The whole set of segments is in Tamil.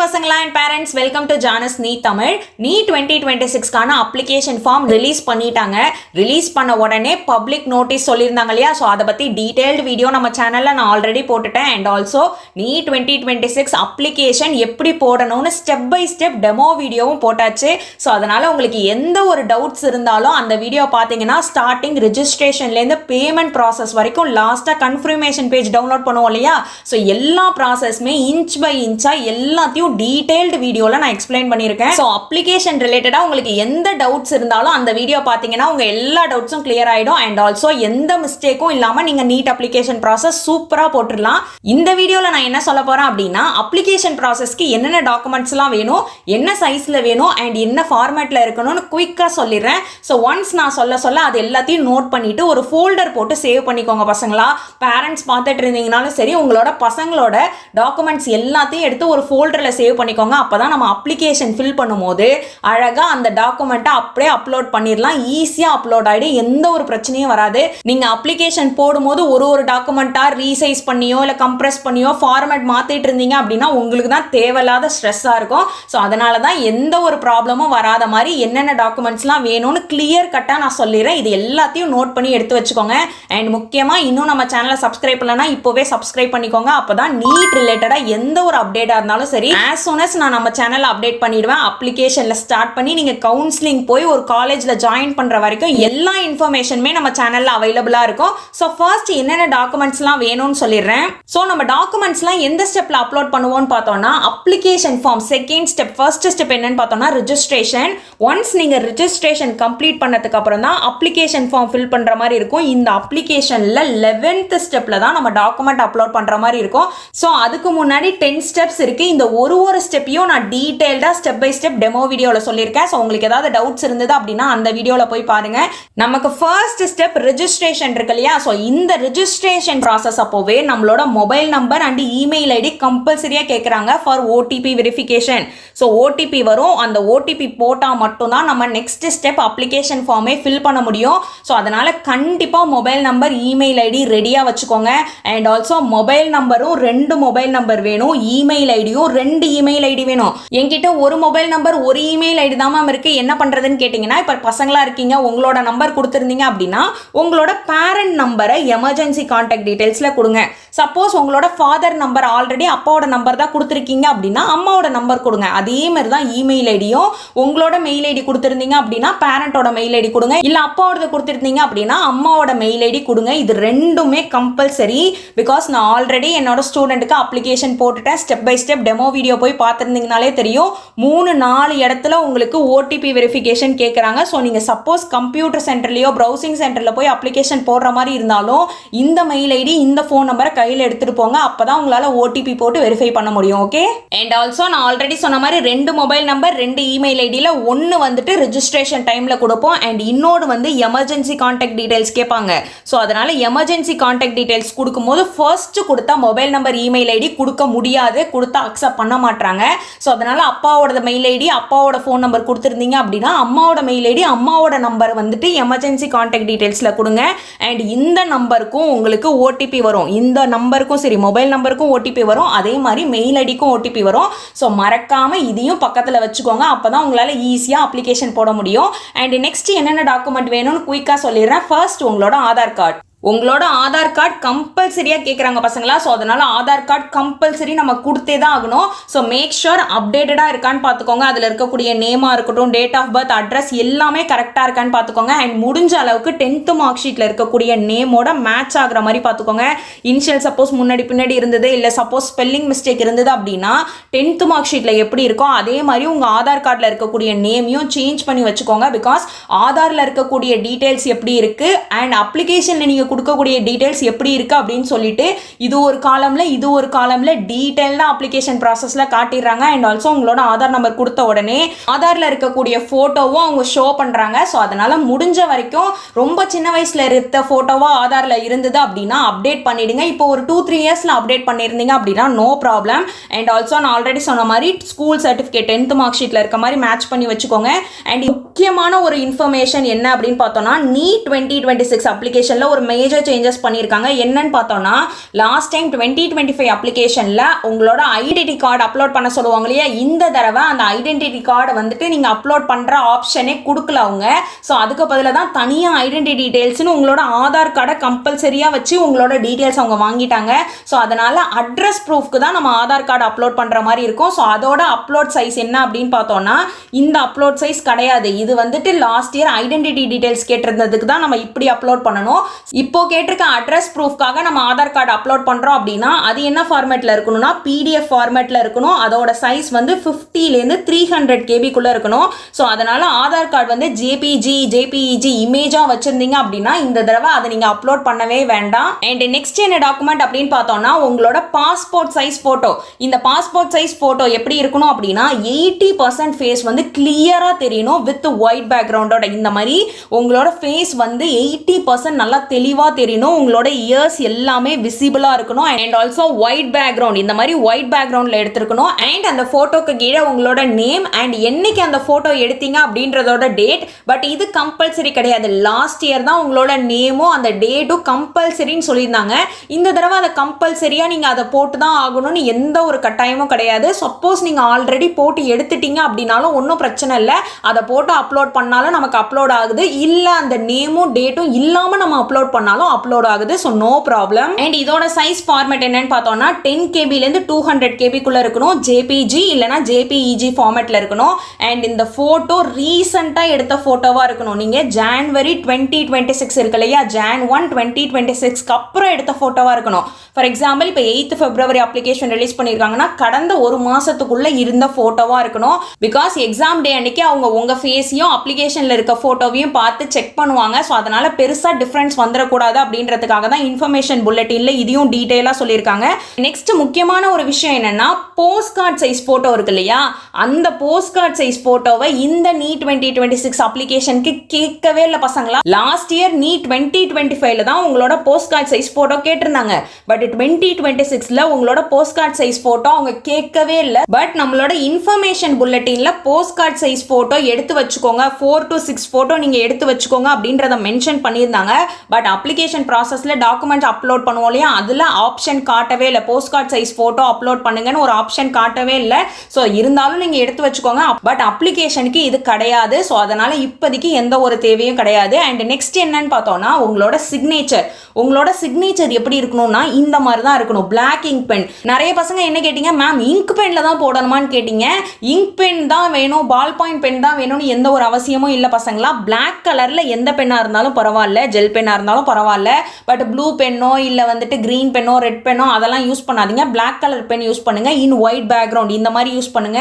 பசங்களா and parents, welcome to Janas NEET Tamil. NEET 2026க்கான அப்ளிகேஷன் ஃபார்ம் ரிலீஸ் பண்ணிட்டாங்க. ரிலீஸ் பண்ண உடனே பப்ளிக் நோட்டீஸ் சொல்லியிருந்தாங்க இல்லையா? ஸோ அதை பற்றி டீட்டெயில்டு வீடியோ நம்ம சேனலில் நான் ஆல்ரெடி போட்டுட்டேன். அண்ட் ஆல்சோ நீட் 2026 அப்ளிகேஷன் எப்படி போடணும்னு ஸ்டெப் பை ஸ்டெப் டெமோ வீடியோவும் போட்டாச்சு. ஸோ அதனால் உங்களுக்கு எந்த ஒரு டவுட்ஸ் இருந்தாலும் அந்த வீடியோ பார்த்தீங்கன்னா ஸ்டார்டிங் ரிஜிஸ்ட்ரேஷன்லேருந்து பேமெண்ட் ப்ராசஸ் வரைக்கும் லாஸ்ட்டாக கன்ஃபர்மேஷன் பேஜ் டவுன்லோட் பண்ணுவோம் இல்லையா? ஸோ எல்லா ப்ராசஸ்மே இன்ச் பை இன்ச்சாக எல்லாத்தையும் டீடைல்டு வீடியோல நான் எக்ஸ்பிளைன் பண்ணியிருக்கேன். ஸோ அப்ளிகேஷன் ரிலேட்டடாக உங்களுக்கு எந்த டவுட்ஸ் இருந்தாலும் அந்த வீடியோ பார்த்தீங்கன்னா உங்கள் எல்லா டவுட்ஸும் கிளியர் ஆகிடும். அண்ட் ஆல்சோ எந்த மிஸ்டேக்கும் இல்லாமல் நீங்கள் நீட் அப்ளிகேஷன் ப்ராசஸ் சூப்பராக போட்டுடலாம். இந்த வீடியோவில் நான் என்ன சொல்ல போகிறேன் அப்படின்னா, அப்ளிகேஷன் ப்ராசஸ்க்கு என்னென்ன டாக்குமெண்ட்ஸ்லாம் வேணும், என்ன சைஸில் வேணும் அண்ட் என்ன ஃபார்மேட்டில் இருக்கணும்னு குயிக்காக சொல்லிடுறேன். ஸோ ஒன்ஸ் நான் சொல்ல அது எல்லாத்தையும் நோட் பண்ணிவிட்டு ஒரு ஃபோல்டர் போட்டு சேவ் பண்ணிக்கோங்க பசங்களா. பேரண்ட்ஸ் பார்த்துட்டு இருந்தீங்கனாலும் சரி, உங்களோட பசங்களோட டாக்குமெண்ட்ஸ் எல்லாத்தையும் எடுத்து ஒரு ஃபோல்டரில் சேவ் பண்ணிக்கோங்க. அப்போ தான் நம்ம அப்ளிகேஷன் ஃபில் பண்ணும்போது அழகாக அந்த டாக்குமெண்ட்டை அப்படியே அப்லோட் பண்ணிடலாம். ஈஸியாக அப்லோட் ஆகிடும், எந்த ஒரு பிரச்சனையும் வராது. நீங்கள் அப்ளிகேஷன் போடும்போது ஒரு டாக்குமெண்ட்டாக ரீசைஸ் பண்ணியோ இல்லை கம்ப்ரெஸ் பண்ணியோ ஃபார்மேட் மாற்றிட்டு இருந்தீங்க அப்படின்னா உங்களுக்கு தான் தேவையில்லாத ஸ்ட்ரெஸ்ஸாக இருக்கும். ஸோ அதனால தான் எந்த ஒரு ப்ராப்ளமும் வராத மாதிரி என்னென்ன டாக்குமெண்ட்ஸ்லாம் வேணும்னு கிளியர் கட்டாக நான் சொல்லிடுறேன். இது எல்லாத்தையும் நோட் பண்ணி எடுத்து வச்சுக்கோங்க. அண்ட் முக்கியமாக இன்னும் நம்ம சேனலை சப்ஸ்கிரைப் பண்ணலன்னா இப்போவே சப்ஸ்கிரைப் பண்ணிக்கோங்க. அப்போ தான் நீட் ரிலேட்டடாக எந்த ஒரு அப்டேட்டாக இருந்தாலும் சரி, as soon as நான் நம்ம சேனல்ல அப்டேட் பண்ணிடுவேன். அப்ளிகேஷன்ல ஸ்டார்ட் பண்ணி நீங்க கவுன்சிலிங் போய் ஒரு காலேஜ்ல ஜாயின் பண்ற வரைக்கும் எல்லா இன்ஃபர்மேஷனுமே நம்ம சேனல்ல அவைலபிளா இருக்கும். ஸோ ஃபர்ஸ்ட் என்னென்ன டாக்குமெண்ட்ஸ்லாம் வேணும்னு சொல்லிடுறேன். ஸோ நம்ம டாக்குமெண்ட்ஸ்லாம் எந்த ஸ்டெப்ல அப்லோட் பண்ணுவோம்னு பார்த்தோம்னா, application form second step. First step என்னன்னு பார்த்தோம்னா ரிஜிஸ்ட்ரேஷன். ஒன்ஸ் நீங்க ரிஜிஸ்ட்ரேஷன் கம்ப்ளீட் பண்ணதுக்கு அப்புறம் தான் அப்ளிகேஷன் ஃபார்ம் ஃபில் பண்ற மாதிரி இருக்கும். இந்த அப்ளிகேஷன்ல 11th ஸ்டெப்ல தான் நம்ம டாக்குமெண்ட் அப்லோட் பண்ற மாதிரி இருக்கும். ஸோ அதுக்கு முன்னாடி 10 ஸ்டெப்ஸ் இருக்கு. இந்த ஒரு ஸ்டெப்பையும் நான் டீடைல்டாக ஸ்டெப் பை ஸ்டெப் டெமோ வீடியோவில் சொல்லியிருக்கேன். ஸோ உங்களுக்கு ஏதாவது டவுட்ஸ் இருந்தது அப்படின்னா அந்த வீடியோவில் போய் பாருங்க. நமக்கு ஃபர்ஸ்ட் ஸ்டெப் ரிஜிஸ்ட்ரேஷன் இருக்கு இல்லையா? ஸோ இந்த ரிஜிஸ்ட்ரேஷன் ப்ராசஸ் அப்போவே நம்மளோட mobile number and email ID கம்பல்சரியாக கேட்குறாங்க for OTP verification. So OTP வரும், அந்த ஓடிபி போட்டால் மட்டும்தான் நம்ம நெக்ஸ்ட் ஸ்டெப் அப்ளிகேஷன் ஃபார்மே ஃபில் பண்ண முடியும். ஸோ அதனால் கண்டிப்பாக மொபைல் நம்பர் இமெயில் ஐடி ரெடியாக வச்சுக்கோங்க. அண்ட் ஆல்சோ மொபைல் நம்பரும் 2 மொபைல் நம்பர் வேணும், இமெயில் ஐடியும் 2 இமெயில் ஐடி வேணும். என்கிட்ட ஒரு மொபைல் நம்பர் ஒரு இமெயில் ஐடி தான் மேம் இருக்கு, என்ன பண்றதுன்னு கேட்டீங்கன்னா, இப்போ பசங்களா இருக்கீங்க, உங்களோட நம்பர் கொடுத்துருந்தீங்க அப்படின்னா உங்களோட பேரண்ட் நம்பரை எமர்ஜென்சி கான்டாக்ட் டீடைல்ஸ்ல கொடுங்க. சப்போஸ் உங்களோட ஃபாதர் நம்பர் ஆல்ரெடி அப்பாவோட நம்பர் தான் கொடுத்துருக்கீங்க அப்படின்னா அம்மாவோட நம்பர் கொடுங்க. அதே மாதிரி தான் இமெயில் ஐடியும் உங்களோட மெயில் ஐடி கொடுத்துருந்தீங்க அப்படின்னா பேரண்டோட மெயில் ஐடி கொடுங்க, இல்ல அப்பாவோட கொடுத்துருந்தீங்க அப்படின்னா அம்மாவோட மெயில் ஐடி கொடுங்க. இது ரெண்டுமே கம்பல்சரி. பிகாஸ் நான் ஆல்ரெடி என்னோட ஸ்டூடெண்ட்டுக்கு அப்ளிகேஷன் போட்டுட்டேன். Step by step demo video போய் பார்த்துருந்தீங்கனாலே தெரியும். 3-4 இடத்துல உங்களுக்கு ஓடிபி வெரிஃபிகேஷன் கேட்குறாங்க. ஸோ நீங்கள் சப்போஸ் கம்ப்யூட்டர் சென்டர்லையோ ப்ரௌசிங் சென்டரில் போய் அப்ளிகேஷன் போடுற மாதிரி இருந்தாலும் இந்த மெயில் ஐடி இந்த ஃபோன் நம்பரை கையில் எடுத்துகிட்டு போங்க. அப்போ தான் உங்களால் ஓடிபி போட்டு வெரிஃபை பண்ண முடியும். ஓகே. அண்ட் ஆல்சோ நான் ஆல்ரெடி சொன்ன மாதிரி 2 மொபைல் நம்பர் 2 இமெயில் ஐடியில் ஒன்று வந்துட்டு ரிஜிஸ்ட்ரேஷன் டைமில் கொடுப்போம் அண்ட் இன்னொன்று வந்து எமர்ஜென்சி கான்டாக்ட் டீடைல்ஸ் கேட்பாங்க. ஸோ அதனால் எமர்ஜென்சி கான்டாக்ட் டீடைல்ஸ் கொடுக்கும்போது ஃபர்ஸ்ட் கொடுத்தா மொபைல் நம்பர் இமெயில் ஐடி கொடுக்க முடியாது, கொடுத்தா அக்செப்ட் பண்ண மாட்டாங்க. ஸோ அதனால் அப்பாவோட மெயில் ஐடி அப்பாவோட ஃபோன் நம்பர் கொடுத்துருந்தீங்க அப்படின்னா அம்மாவோட மெயில் ஐடி அம்மாவோட நம்பர் வந்துட்டு எமர்ஜென்சி கான்டாக்ட் டீடைல்ஸில் கொடுங்க. அண்ட் இந்த நம்பருக்கும் உங்களுக்கு ஓடிபி வரும், இந்த நம்பருக்கும் சரி மொபைல் நம்பருக்கும் ஓடிபி வரும், அதே மாதிரி மெயில் ஐடிக்கும் ஓடிபி வரும். ஸோ மறக்காமல் இதையும் பக்கத்தில் வச்சுக்கோங்க. அப்போ தான் உங்களால் ஈஸியாக அப்ளிகேஷன் போட முடியும். அண்ட் நெக்ஸ்ட் என்னென்ன டாக்குமெண்ட் வேணும்னு குயிக்காக சொல்லிடுறேன். ஃபர்ஸ்ட் உங்களோட ஆதார் கார்டு. உங்களோட ஆதார் கார்டு கம்பல்சரியாக கேட்குறாங்க பசங்களா. ஸோ அதனால் ஆதார் கார்டு கம்பல்சரி நம்ம கொடுத்தே தான் ஆகணும். ஸோ மேக் ஷுர் அப்டேட்டடாக இருக்கான்னு பார்த்துக்கோங்க. அதில் இருக்கக்கூடிய நேமாக இருக்கட்டும், டேட் ஆஃப் பர்த், அட்ரஸ் எல்லாமே கரெக்டாக இருக்கான்னு பார்த்துக்கோங்க. அண்ட் முடிஞ்ச அளவுக்கு 10th மார்க் ஷீட்டில் இருக்கக்கூடிய நேமோட மேட்ச் ஆகிற மாதிரி பார்த்துக்கோங்க. இனிஷியல் சப்போஸ் முன்னாடி பின்னாடி இருந்தது, இல்லை சப்போஸ் ஸ்பெல்லிங் மிஸ்டேக் இருந்தது அப்படின்னா 10th மார்க் ஷீட்டில் எப்படி இருக்கோ அதே மாதிரி உங்கள் ஆதார் கார்டில் இருக்கக்கூடிய நேமையும் சேஞ்ச் பண்ணி வச்சுக்கோங்க. பிகாஸ் ஆதாரில் இருக்கக்கூடிய டீட்டெயில்ஸ் எப்படி இருக்குது அண்ட் அப்ளிகேஷனில் நீங்கள் கொடுக்கக்கூடிய டீடைல்ஸ் எப்படி இருக்கு அப்படின்னு சொல்லிட்டு இது ஒரு காலம்ல டீடைல்டா அப்ளிகேஷன் ப்ராசஸ்ல காட்டிடுறாங்க. அண்ட் ஆல்சோ உங்களோட ஆதார் நம்பர் கொடுத்த உடனே ஆதார்ல இருக்கக்கூடிய போட்டோவும் அவங்க ஷோ பண்றாங்க. ஸோ அதனால முடிஞ்ச வரைக்கும் ரொம்ப சின்ன வயசுல இருந்த போட்டோவா ஆதார்ல இருந்தது அப்படின்னா அப்டேட் பண்ணிடுங்க. இப்போ ஒரு 2-3 இயர்ஸ்ல அப்டேட் பண்ணிருந்தீங்க அப்படின்னா நோ ப்ராப்ளம். அண்ட் ஆல்சோ நான் ஆல்ரெடி சொன்ன மாதிரி ஸ்கூல் சர்டிஃபிகேட் 10th மார்க் ஷீட்ல இருக்க மாதிரி மேட்ச் பண்ணி வச்சுக்கோங்க. அண்ட் முக்கியமான ஒரு இன்ஃபர்மேஷன் என்ன அப்படின்னு பார்த்தோம்னா, நீட் 2026 அப்ளிகேஷன்ல ஒரு மெயில் மேஜர் சேஞ்சஸ் பண்ணியிருக்காங்க. என்னன்னு பார்த்தோம்னா லாஸ்ட் டைம் 2025 அப்ளிகேஷனில் உங்களோட ஐடென்டிட்டி கார்டு அப்லோட் பண்ண சொல்லுவாங்க இல்லையா, இந்த தடவை அந்த ஐடென்டிட்டி கார்டு வந்துட்டு நீங்கள் அப்லோட் பண்ணுற ஆப்ஷனே கொடுக்கல அவங்க. ஸோ அதுக்கு பதிலாக தான் தனியாக ஐடென்டிட்டி டீடைல்ஸ்னு உங்களோட ஆதார் கார்டை கம்பல்சரியாக வச்சு உங்களோட டீடைல்ஸ் அவங்க வாங்கிட்டாங்க. ஸோ அதனால அட்ரஸ் ப்ரூஃப்க்கு தான் நம்ம ஆதார் கார்டு அப்லோட் பண்ணுற மாதிரி இருக்கும். ஸோ அதோட அப்லோட் சைஸ் என்ன அப்படின்னு பார்த்தோம்னா இந்த அப்லோட் சைஸ் கிடையாது. இது வந்துட்டு லாஸ்ட் இயர் ஐடென்டிட்டி டீடைல்ஸ் கேட்டிருந்ததுக்கு தான் நம்ம இப்படி அப்லோட் பண்ணணும். இப்போ கேட்டிருக்க அட்ரஸ் ப்ரூஃப்காக நம்ம ஆதார் கார்டு அப்லோட் பண்ணுறோம் அப்படின்னா அது என்ன ஃபார்மேட்டில் இருக்கணும்னா PDF ஃபார்மேட்டில் இருக்கணும். அதோட சைஸ் வந்து 50லேருந்து 300 KBக்குள்ளே இருக்கணும். ஸோ அதனால ஆதார் கார்டு வந்து JPG இமேஜாக வச்சுருந்தீங்க அப்படின்னா இந்த தடவை அதை நீங்கள் அப்லோட் பண்ணவே வேண்டாம். அண்ட் நெக்ஸ்ட் என்ன டாக்குமெண்ட் அப்படின்னு பார்த்தோம்னா உங்களோட பாஸ்போர்ட் சைஸ் ஃபோட்டோ. இந்த பாஸ்போர்ட் சைஸ் ஃபோட்டோ எப்படி இருக்கணும் அப்படின்னா 80% ஃபேஸ் வந்து கிளியராக தெரியணும் வித் ஒயிட் பேக்ரவுண்டோட. இந்த மாதிரி உங்களோட ஃபேஸ் வந்து 80% நல்லா தெளிவாக தெரியணும். உங்களோட இயர்ஸ் எல்லாமே விசிபிளாக இருக்கணும். அண்ட் ஆல்சோ ஒயிட் பேக்ரவுண்ட், இந்த மாதிரி ஒயிட் பேக்ரவுண்டில் எடுத்துருக்கணும். அண்ட் அந்த ஃபோட்டோக்கு கீழே உங்களோட நேம் அண்ட் என்னைக்கு அந்த ஃபோட்டோ எடுத்தீங்க அப்படின்றதோட டேட். பட் இது கம்பல்சரி கிடையாது. லாஸ்ட் இயர் தான் உங்களோட நேமும் அந்த டேட்டும் கம்பல்சரின்னு சொல்லியிருந்தாங்க. இந்த தடவை அதை கம்பல்சரியாக நீங்கள் அதை போட்டு தான் ஆகணும்னு எந்த ஒரு கட்டாயமும் கிடையாது. சப்போஸ் நீங்கள் ஆல்ரெடி போட்டு எடுத்துட்டீங்க அப்படின்னாலும் ஒன்றும் பிரச்சனை இல்லை. அதை போட்டு அப்லோட் பண்ணாலும் நமக்கு அப்லோட் ஆகுது. இல்லை அந்த நேமும் டேட்டும் இல்லாமல் நம்ம அப்லோட் பண்ணாலும் அப்லோட் ஆகுது. So no problem. அண்ட் இதோட சைஸ் ஃபார்மேட் என்னன்னு பார்த்தோம்னா 10 KBலேருந்து 200 KBக்குள்ளே இருக்கணும். JPG இல்லைனா JPEG ஃபார்மேட்டில் இருக்கணும். அண்ட் இந்த ஃபோட்டோ ரீசெண்டாக எடுத்த ஃபோட்டோவாக இருக்கணும். நீங்கள் January 2026 இருக்கு இல்லையா, Jan 1 2026க்கு அப்புறம் எடுத்த ஃபோட்டோவாக இருக்கணும். ஃபார் எக்ஸாம்பிள் இப்போ 8th February அப்ளிகேஷன் ரிலீஸ் பண்ணியிருக்காங்கன்னா கடந்த ஒரு மாதத்துக்குள்ளே இருந்த ஃபோட்டோவாக இருக்கணும். பிகாஸ் எக்ஸாம் டே அன்னைக்கு அவங்க உங்கள் ஃபேஸையும் அப்ளிகேஷனில் இருக்க ஃபோட்டோவையும் பார்த்து செக் பண்ணுவாங்க. ஸோ அதனால் பெருசாக டிஃப்ரென்ஸ் வந்துடக்கூடாது அப்படின்றதுக்காக தான் இன்ஃபர்மேஷன் புல்லட்டினில் இதையும் டீட்டெயிலாக சொல்லியிருக்காங்க. நெக்ஸ்ட் முக்கியமான ஒரு விஷயம் என்னென்னா போஸ்ட் கார்டு சைஸ் ஃபோட்டோ இருக்கு இல்லையா, அந்த போஸ்ட் கார்டு சைஸ் ஃபோட்டோவை இந்த நீட் 2026 அப்ளிகேஷனுக்கு கேட்கவே இல்லை பசங்களா. லாஸ்ட் இயர் நீட் 2025ல தான் உங்களோட போஸ்ட் கார்டு சைஸ் ஃபோட்டோ கேட்டிருந்தாங்க. பட் 2026ல உங்களோட போஸ்ட் கார்டு சைஸ் ஃபோட்டோ அவங்க கேட்கவே இல்லை. பட் நம்மளோட இன்ஃபர்மேஷன் புல்லட்டினில் போஸ்ட் கார்டு சைஸ் ஃபோட்டோ எடுத்து வச்சுக்கோங்க, 4 to 6 ஃபோட்டோ நீங்கள் எடுத்து வச்சுக்கோங்க அப்படின்றத மென்ஷன் பண்ணியிருந்தாங்க. பட் அப்ளிகேஷன் ப்ராசஸில் டாக்குமெண்ட் அப்லோட் பண்ணுவோம் இல்லையா, அதில் ஆப்ஷன் காட்டவே இல்லை. Post card size photo upload பண்ணுங்கன்னு ஒரு ஆப்ஷன் காட்டவே இல்லை. ஸோ இருந்தாலும் நீங்கள் எடுத்து வச்சுக்கோங்க. பட் அப்ளிகேஷனுக்கு இது கிடையாது. ஸோ அதனால் இப்போதைக்கு எந்த ஒரு தேவையும் கிடையாது. அண்ட் நெக்ஸ்ட் என்னன்னு பார்த்தோம்னா உங்களோட சிக்னேச்சர். உங்களோட சிக்னேச்சர் எப்படி இருக்கணும்னா இந்த மாதிரி தான் இருக்கணும். Black ink pen. நிறைய பசங்க என்ன கேட்டீங்க, மேம் இங்க் பென்ல தான் போடணுமான்னு கேட்டீங்க. இங்க் பென் தான் வேணும், பால் பாயிண்ட் பென் தான் வேணும்னு எந்த ஒரு அவசியமும் இல்லை பசங்களா. பிளாக் கலரில் எந்த பென்னாக இருந்தாலும் பரவாயில்ல, ஜெல் பென்னாக இருந்தாலும் பரவாயில்ல. பட் ப்ளூ பென்னோ இல்லை வந்துட்டு க்ரீன் பென்னோ ரெட் பென்னோ அதெல்லாம் யூஸ் பண்ணாதீங்க. பிளாக் கலர் பென் யூஸ் பண்ணுங்க. இன் ஒயிட் பேக்ரவுண்ட் இந்த மாதிரி யூஸ் பண்ணுங்க.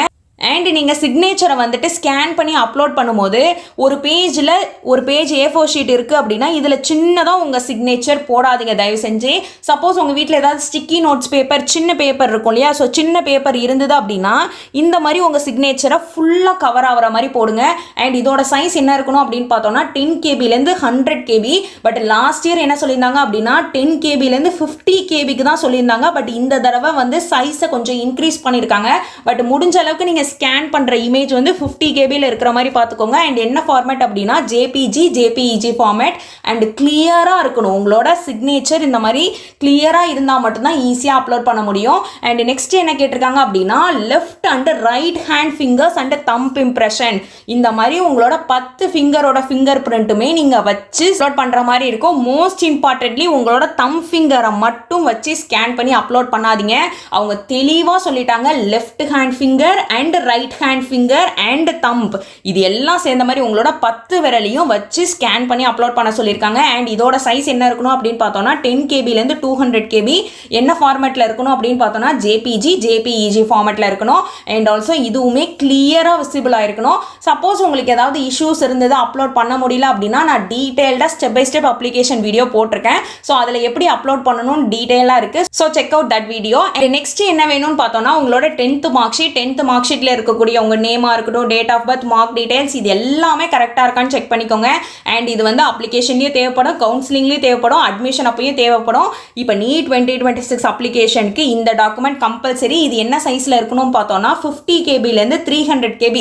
அண்ட் நீங்கள் சிக்னேச்சரை வந்துட்டு ஸ்கேன் பண்ணி அப்லோட் பண்ணும்போது ஒரு பேஜில் ஒரு பேஜ் A4 ஷீட் இருக்குது அப்படின்னா இதில் சின்னதாக உங்கள் சிக்னேச்சர் போடாதீங்க தயவு செஞ்சு. சப்போஸ் உங்கள் வீட்டில் ஏதாவது ஸ்டிக்கி நோட்ஸ் பேப்பர் சின்ன பேப்பர் இருக்கும் இல்லையா, ஸோ சின்ன பேப்பர் இருந்தது அப்படின்னா இந்த மாதிரி உங்கள் சிக்னேச்சரை ஃபுல்லாக கவர் ஆகிற மாதிரி போடுங்க. அண்ட் இதோட சைஸ் என்ன இருக்கணும் அப்படின்னு பார்த்தோம்னா 10 KBலேருந்து 100 KB. பட் லாஸ்ட் இயர் என்ன சொல்லியிருந்தாங்க அப்படின்னா 10 KBலேருந்து 50 KBக்கு தான் சொல்லியிருந்தாங்க. பட் இந்த தடவை வந்து சைஸை கொஞ்சம் இன்க்ரீஸ் பண்ணியிருக்காங்க. பட் முடிஞ்ச அளவுக்கு நீங்கள் ஸ்கேன் பண்ணுற இமேஜ் வந்து 50 KBயில் இருக்கிற மாதிரி பார்த்துக்கோங்க. அண்ட் என்ன ஃபார்மேட் அப்படின்னா JPEG ஃபார்மேட். அண்ட் கிளியராக இருக்கணும். உங்களோட சிக்னேச்சர் இந்த மாதிரி கிளியராக இருந்தால் மட்டும்தான் ஈஸியாக அப்லோட் பண்ண முடியும். அண்ட் நெக்ஸ்ட் என்ன கேட்டிருக்காங்க அப்படின்னா left and right hand fingers and thumb impression. இந்த மாதிரி உங்களோட 10 ஃபிங்கரோட ஃபிங்கர் பிரிண்ட்டுமே நீங்கள் வச்சு அப்லோட் பண்ணுற மாதிரி இருக்கும். மோஸ்ட் இம்பார்ட்டன்ட்லி உங்களோட தம் ஃபிங்கரை மட்டும் வச்சு ஸ்கேன் பண்ணி அப்லோட் பண்ணாதீங்க. அவங்க தெளிவாக சொல்லிட்டாங்க left hand finger and right hand finger and thumb இது எல்லாம் சேர்ந்த மாதிரி உங்களோட 10 விரலையும் வச்சு ஸ்கேன் பண்ணி அப்லோட் பண்ண சொல்லியிருக்காங்க. அண்ட் இதோட சைஸ் என்ன இருக்கணும் அப்படின்னு பார்த்தோம்னா 10 KBலேருந்து 200 KB. என்ன ஃபார்மேட்டில் இருக்கணும் அப்படின்னு பார்த்தோம்னா JPEG ஃபார்மேட்டில் இருக்கணும். அண்ட் ஆல்சோ இதுவுமே கிளியராக விசிபிளாக இருக்கணும். சப்போஸ் உங்களுக்கு ஏதாவது இஷ்யூஸ் இருந்தது அப்லோட் பண்ண முடியல அப்படின்னா நான் டீட்டெயில்டாக step by step application video போட்டிருக்கேன். ஸோ அதில் எப்படி அப்லோட் பண்ணணும்னு டீட்டெயிலாக இருக்குது. So check out that video. And next என்ன வேணும்னு பார்த்தோம்னா உங்களோட 10th மார்க் ஷீட் கீழே இருக்கக்கூடிய உங்கள் நேமாக இருக்கட்டும், date of birth, mark details, இது எல்லாமே கரெக்டாக இருக்கான்னு செக் பண்ணிக்கோங்க. அண்ட் இது வந்து அப்ளிகேஷன்லேயும் தேவைப்படும், கவுன்சிலிங்லேயும் தேவைப்படும், அட்மிஷன் அப்பயும் தேவைப்படும். இப்போ நீட் 2026 அப்ளிகேஷனுக்கு இந்த டாக்குமெண்ட் கம்பல்சரி. இது என்ன சைஸில் இருக்கணும்னு பார்த்தோம்னா 50 KBலேருந்து 300 KB.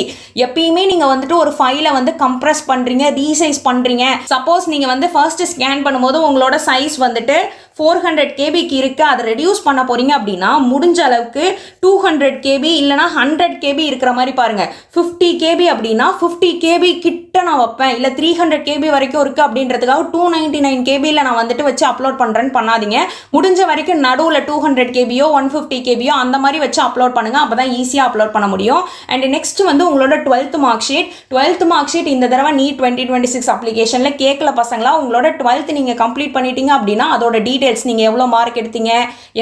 எப்பயுமே நீங்கள் வந்துட்டு ஒரு ஃபைலை வந்து கம்ப்ரஸ் பண்ணுறீங்க, ரீசைஸ் பண்ணுறீங்க. சப்போஸ் நீங்கள் வந்து ஃபர்ஸ்ட் ஸ்கேன் பண்ணும்போது உங்களோட சைஸ் வந்துட்டு 400 KBக்கு இருக்குது, அதை ரெடியூஸ் பண்ண போகிறீங்க அப்படின்னா முடிஞ்ச அளவுக்கு 200 KB இல்லைனா 100 KB இருக்கிற மாதிரி பாருங்கள். 50 KB அப்படின்னா 50 KB கிட்ட நான் வைப்பேன், இல்லை 300 KB வரைக்கும் இருக்குது அப்படின்றதுக்காக 299 KBயில் நான் வந்துட்டு வச்சு அப்லோட் பண்ணுறேன்னு பண்ணாதீங்க. முடிஞ்ச வரைக்கும் நடுவில் 200 KBயோ 150 KBயோ அந்த மாதிரி வச்சு அப்லோட் பண்ணுங்கள். அப்போ தான் ஈஸியாக அப்லோட் பண்ண முடியும். அண்ட் நெக்ஸ்ட் வந்து உங்களோட 12th மார்க் ஷீட் இந்த தடவை நீட் 2026 அப்ளிகேஷனில் கேட்கல பசங்களா. உங்களோட 12th நீங்கள் கம்ப்ளீட் பண்ணிட்டீங்க அப்படின்னா அதோட டீடைல்ஸ், நீங்கள் எவ்வளோ மார்க் எடுத்தீங்க,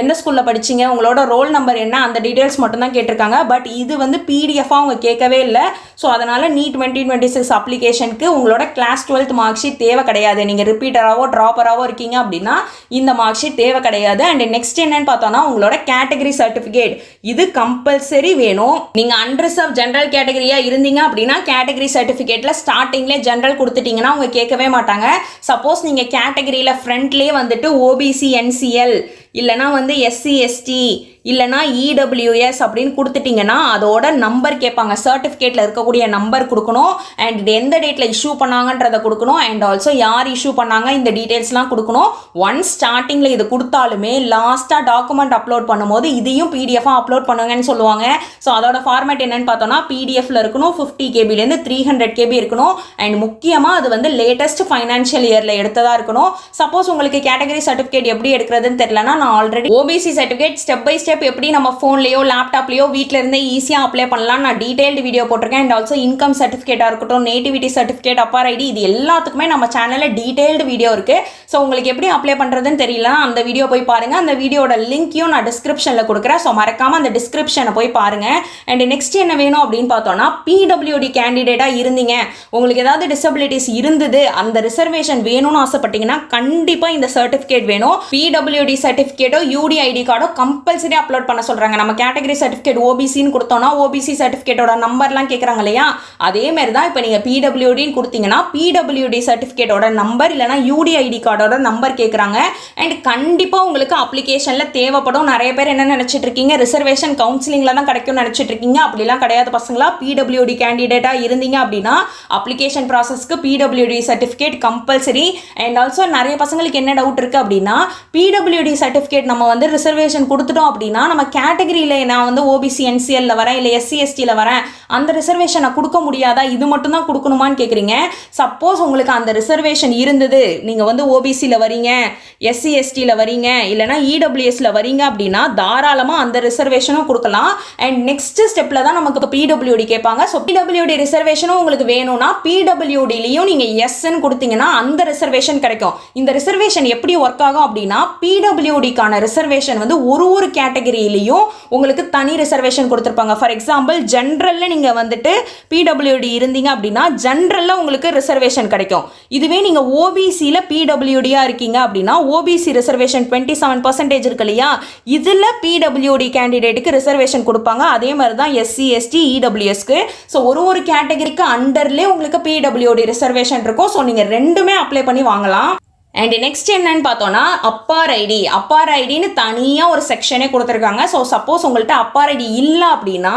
எந்த ஸ்கூலில் படிச்சீங்க, உங்களோட ரோல் நம்பர் என்ன, அந்த டீடைல்ஸ் மட்டும் தான் கேட்டிருக்காங்க. பட் இது வந்து பிடிஎஃபாக அவங்க கேட்கவே இல்லை. ஸோ அதனால் நீட் 2026 அப்ளிகேஷனுக்கு உங்களோட கிளாஸ் 12th மார்க் ஷீட் தேவை கிடையாது. நீங்கள் ரிப்பீட்டராகவோ ட்ராப்பராகவோ இருக்கீங்க அப்படின்னா இந்த மார்க் ஷீட் தேவை கிடையாது. அண்ட் நெக்ஸ்ட் என்னன்னு பார்த்தோன்னா உங்களோட கேட்டகரி சர்டிஃபிகேட், இது கம்பல்சரி வேணும். நீங்கள் அன்ரிசர்வ் ஜென்ரல் கேட்டகரியாக இருந்தீங்க அப்படின்னா கேட்டகரி சர்டிஃபிகேட்டில் ஸ்டார்டிங்லேயே ஜென்ரல் கொடுத்துட்டீங்கன்னா அவங்க கேட்கவே மாட்டாங்க. சப்போஸ் நீங்கள் கேட்டகரியில் ஃப்ரண்ட்லேயே வந்துட்டு OBC NCL இல்லைனா வந்து SC ST இல்லைனா EWS அப்படின்னு கொடுத்துட்டிங்கன்னா அதோட நம்பர் கேட்பாங்க. சர்டிஃபிகேட்டில் இருக்கக்கூடிய நம்பர் கொடுக்கணும். அண்ட் இது எந்த டேட்டில் இஷ்யூ பண்ணாங்கன்றதை கொடுக்கணும். அண்ட் ஆல்சோ யார் இஷ்யூ பண்ணாங்க இந்த டீட்டெயில்ஸ்லாம் கொடுக்கணும். ஒன்ஸ் ஸ்டார்டிங்கில் இது கொடுத்தாலுமே லாஸ்ட்டாக டாக்குமெண்ட் அப்லோட் பண்ணும்போது இதையும் PDF-ஆக அப்லோட் பண்ணுங்கன்னு சொல்லுவாங்க. ஸோ அதோட ஃபார்மேட் என்னன்னு பார்த்தோன்னா PDF-ல இருக்கணும், 50 KBலேருந்து 300 KB இருக்கணும். அண்ட் முக்கியமாக அது வந்து லேட்டஸ்ட் ஃபைனான்ஷியல் இயரில் எடுத்ததாக இருக்கணும். சப்போஸ் உங்களுக்கு கேட்டகரி சர்டிஃபிகேட் எப்படி எடுக்கிறதுன்னு தெரியலனா நான் already OBC certificate step by step எப்படி நம்ம ஃபோன்லேயோ லேப்டாப்லேயோ வீட்டில் இருந்தே ஈஸியாக அப்ளை பண்ணலாம் நான் டீடைல்டு வீடியோ போட்டிருக்கேன். அண்ட் ஆல்சோ இன்கம் சர்டிஃபிகேட்டாக இருக்கட்டும், நேட்டிவிட்டி சர்டிஃபிகேட், அப்பார் ஐடி, இது எல்லாத்துக்குமே நம்ம சேனலில் டீடைல்டு வீடியோ இருக்குது. ஸோ உங்களுக்கு எப்படி அப்ளை பண்ணுறதுன்னு தெரியலனா அந்த வீடியோ போய் பாருங்கள். அந்த வீடியோட லிங்க்கையும் நான் டிஸ்கிரிப்ஷனில் கொடுக்குறேன். ஸோ மறக்காமல் அந்த டிஸ்கிரிப்ஷனை போய் பாருங்கள். அண்ட் நெக்ஸ்ட் என்ன வேணும் அப்படின்னு பார்த்தோன்னா PWD கேண்டிடேட்டாக இருந்தீங்க, உங்களுக்கு ஏதாவது டிசபிலிட்டிஸ் இருந்தது, அந்த ரிசர்வேஷன் வேணும்னு ஆசைப்பட்டீங்கன்னா கண்டிப்பாக இந்த சர்டிஃபிகேட் வேணும். PWD சர்டிஃபிகேட்டோ UDID கார்டோ கம்பல்சரி அப்லோட் பண்ண சொல்கிறாங்க. நம்ம கேட்டகரி சர்டிஃபிகேட் OBCன்னு கொடுத்தோன்னா OBC சர்டிஃபிகேட்டோட நம்பர்லாம் கேட்குறாங்க இல்லையா, அதே மாதிரி தான் இப்போ நீங்கள் PWDன்னு கொடுத்தீங்கன்னா PWD சர்டிஃபிகேட்டோட நம்பர் இல்லைனா UDID கார்டோட நம்பர் கேட்குறாங்க. அண்ட் கண்டிப்பாக உங்களுக்கு அப்ளிகேஷனில் தேவைப்படும். நிறைய பேர் என்ன நினச்சிட்டு இருக்கீங்க, ரிசர்வேஷன் கவுன்சிலிங்கில் தான் கிடைக்கும்னு நினச்சிட்டு இருக்கீங்க. அப்படிலாம் கிடையாது பசங்களா. PWD கேண்டிடேட்டாக இருந்தீங்க அப்படின்னா அப்ளிகேஷன் ப்ராசஸ்க்கு PWD certificate compulsory. And also நிறைய பசங்களுக்கு என்ன டவுட் இருக்குது அப்படின்னா PWD சர்டிஃபிகேட் நம்ம வந்து ரிசர்வேஷன் கொடுத்துட்டோம் அப்படின்னா நம்ம கேட்டகரியில் நான் வந்து OBC NCLல வரேன் இல்லை SC STல வரேன், அந்த ரிசர்வேஷனை கொடுக்க முடியாதா, இது மட்டும் தான் கொடுக்கணுமான்னு கேட்குறீங்க. சப்போஸ் உங்களுக்கு அந்த ரிசர்வேஷன் இருந்தது, நீங்கள் வந்து OBCல வரீங்க, SC STல வரீங்க இல்லைனா EWSல வரீங்க அப்படின்னா தாராளமாக அந்த ரிசர்வேஷனும் கொடுக்கலாம். அண்ட் நெக்ஸ்ட் ஸ்டெப்பில் தான் நமக்கு PWD கேட்பாங்க. ஸோ PWD ரிசர்வேஷனும் உங்களுக்கு வேணும்னா PWDலையும் நீங்கள் எஸ்ன்னு கொடுத்தீங்கன்னா அந்த ரிசர்வேஷன் கிடைக்கும். இந்த ரிசர்வேஷன் எப்படி ஒர்க் ஆகும் அப்படின்னா PWDக்கான ரிசர்வேஷன் வந்து ஒரு கேட்டகரியிலையும் உங்களுக்கு தனி ரிசர்வேஷன் கொடுத்துருப்பாங்க. ஃபார் எக்ஸாம்பிள் ஜென்ரலில் நீங்கள் வந்துட்டு PWD இருந்தீங்க அப்படின்னா ஜென்ரலில் உங்களுக்கு ரிசர்வேஷன் கிடைக்கும். இதுவே நீங்கள் OBCயில் PWDயாக இருக்கீங்க அப்படின்னா OBC ரிசர்வேஷன் 27% இருக்கு இல்லையா, இதில் PWD கேண்டிடேட்டுக்கு ரிசர்வேஷன் கொடுப்பாங்க. அதே மாதிரி தான் SC ST EWSக்கு. ஸோ ஒரு கேட்டகரிக்கு அண்டர்லேயே உங்களுக்கு PWD ரிசர்வேஷன் இருக்கும். ஸோ நீங்கள் ரெண்டுமே அப்ளை பண்ணி வாங்கலாம். அண்ட் நெக்ஸ்ட் என்னன்னு பார்த்தோன்னா அப்பார் ஐடின்னு தனியாக ஒரு செக்ஷனே கொடுத்துருக்காங்க. ஸோ சப்போஸ் உங்கள்கிட்ட அப்பார் ஐடி இல்லை அப்படின்னா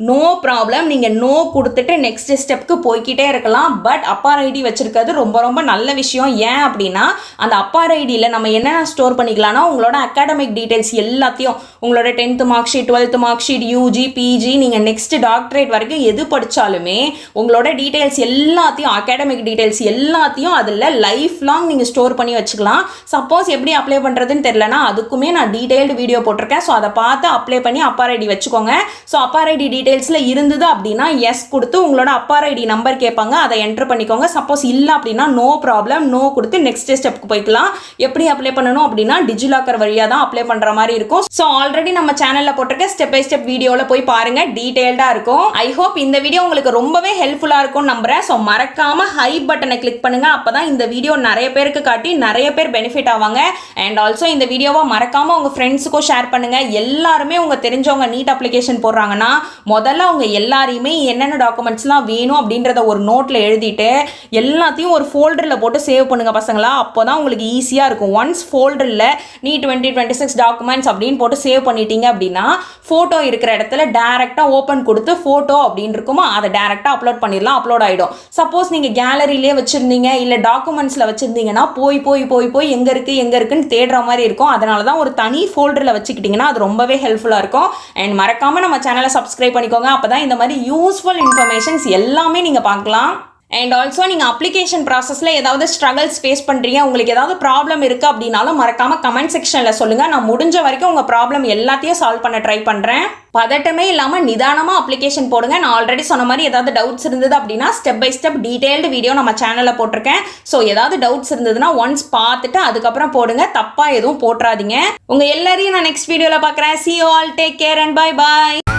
நோ ப்ராப்ளம், நீங்கள் நோ கொடுத்துட்டு நெக்ஸ்ட் ஸ்டெப்க்கு போய்கிட்டே இருக்கலாம். பட் அப்பார் ஐடி வச்சுருக்கிறது ரொம்ப ரொம்ப நல்ல விஷயம். ஏன் அப்படின்னா அந்த அப்பார் ஐடியில் நம்ம என்னென்ன ஸ்டோர் பண்ணிக்கலாம்னா உங்களோட அகாடமிக் டீட்டெயில்ஸ் எல்லாத்தையும், உங்களோட 10th mark sheet, 12th mark sheet, UG PG, நீங்கள் நெக்ஸ்ட் டாக்டரேட் வரைக்கும் எது படித்தாலுமே உங்களோட டீட்டெயில்ஸ் எல்லாத்தையும், அகாடமிக் டீட்டெயில்ஸ் எல்லாத்தையும் அதில் லைஃப் லாங் நீங்கள் ஸ்டோர் பண்ணி வச்சுக்கலாம். சப்போஸ் எப்படி அப்ளை பண்ணுறதுன்னு தெரியலனா அதுக்குமே நான் டீடைல்டு வீடியோ போட்டிருக்கேன். ஸோ அதை பார்த்து அப்ளை பண்ணி அப்பார் ஐடி வச்சுக்கோங்க. ஸோ அப்பார் ஐடி டீடைல்ஸில் இருந்தது அப்படின்னா எஸ் கொடுத்து உங்களோட அப்பார் ஐடி நம்பர் கேட்பாங்க, அதை என்ட்ரு பண்ணிக்கோங்க. சப்போஸ் இல்லை அப்படின்னா நோ ப்ராப்ளம், நோ கொடுத்து நெக்ஸ்ட் ஸ்டெப்க்கு போய்க்கலாம். எப்படி அப்ளை பண்ணணும் அப்படின்னா டிஜிலாக்கர் வழியாக தான் அப்ளை பண்ணுற மாதிரி இருக்கும். ஸோ ஆல்ரெடி நம்ம சேனலில் போட்டிருக்க ஸ்டெப் பை ஸ்டெப் வீடியோவில் போய் பாருங்க, டீடைல்டாக இருக்கும். ஐ ஹோப் இந்த வீடியோ உங்களுக்கு ரொம்பவே ஹெல்ப்ஃபுல்லாக இருக்கும்னு நம்புறேன். ஸோ மறக்காம ஹை பட்டனை கிளிக் பண்ணுங்க. அப்போ தான் இந்த வீடியோ நிறைய பேருக்கு காட்டி காட்டி நிறைய பேர் பெனிஃபிட் ஆவாங்க. அண்ட் ஆல்சோ இந்த வீடியோவை மறக்காமல் உங்கள் ஃப்ரெண்ட்ஸுக்கும் ஷேர் பண்ணுங்கள். எல்லாருமே உங்கள் தெரிஞ்சவங்க நீட் அப்ளிகேஷன் போடுறாங்கன்னா முதல்ல அவங்க எல்லாரையுமே என்னென்ன டாக்குமெண்ட்ஸ்லாம் வேணும் அப்படின்றத ஒரு நோட்டில் எழுதிட்டு எல்லாத்தையும் ஒரு ஃபோல்டரில் போட்டு சேவ் பண்ணுங்கள் பசங்களா. அப்போ தான் உங்களுக்கு ஈஸியாக இருக்கும். ஒன்ஸ் ஃபோல்டரில் நீட் 2026 டாக்குமெண்ட்ஸ் அப்படின்னு போட்டு சேவ் பண்ணிட்டீங்க அப்படின்னா ஃபோட்டோ இருக்கிற இடத்துல டேரெக்டாக ஓப்பன் கொடுத்து ஃபோட்டோ அப்படின்னு இருக்குமோ அதை டேரெக்டாக அப்லோட் பண்ணிடலாம். அப்லோட் ஆகிடும். சப்போஸ் நீங்கள் கேலரியிலே வச்சுருந்தீங்க இல்லை டாக்குமெண்ட்ஸில் வச்சுருந்தீங்கன்னா போய் எங்கே இருக்குன்னு தேடுற மாதிரி இருக்கும். அதனால தான் ஒரு தனி ஃபோல்டரில் வச்சுக்கிட்டிங்கன்னா அது ரொம்பவே ஹெல்ப்ஃபுல்லாக இருக்கும். அண்ட் மறக்காமல் நம்ம சேனலை சப்ஸ்கிரைப் பண்ணிக்கோங்க. அப்போ தான் இந்த மாதிரி யூஸ்ஃபுல் இன்ஃபர்மேஷன்ஸ் எல்லாமே நீங்கள் பார்க்கலாம். அண்ட் ஆல்சோ நீங்கள் அப்ளிகேஷன் ப்ராசஸில் ஏதாவது ஸ்ட்ரகிள்ஸ் ஃபேஸ் பண்ணுறீங்க, உங்களுக்கு ஏதாவது ப்ராப்ளம் இருக்குது அப்படின்னாலும் மறக்காமல் கமெண்ட் செக்ஷனில் சொல்லுங்கள். நான் முடிஞ்ச வரைக்கும் உங்கள் ப்ராப்ளம் எல்லாத்தையும் சால்வ் பண்ண ட்ரை பண்ணுறேன். பதட்டமே இல்லாமல் நிதானமாக அப்ளிகேஷன் போடுங்க. நான் ஆல்ரெடி சொன்ன மாதிரி ஏதாவது டவுட்ஸ் இருந்தது அப்படின்னா step by step detailed video நம்ம சேனலில் போட்டிருக்கேன். ஸோ ஏதாவது டவுட்ஸ் இருந்ததுன்னா ஒன்ஸ் பார்த்துட்டு அதுக்கப்புறம் போடுங்க. தப்பாக எதுவும் போட்டுறாதீங்க. உங்கள் எல்லாரையும் நான் நெக்ஸ்ட் வீடியோவில் பார்க்குறேன். See you all, take care and bye bye.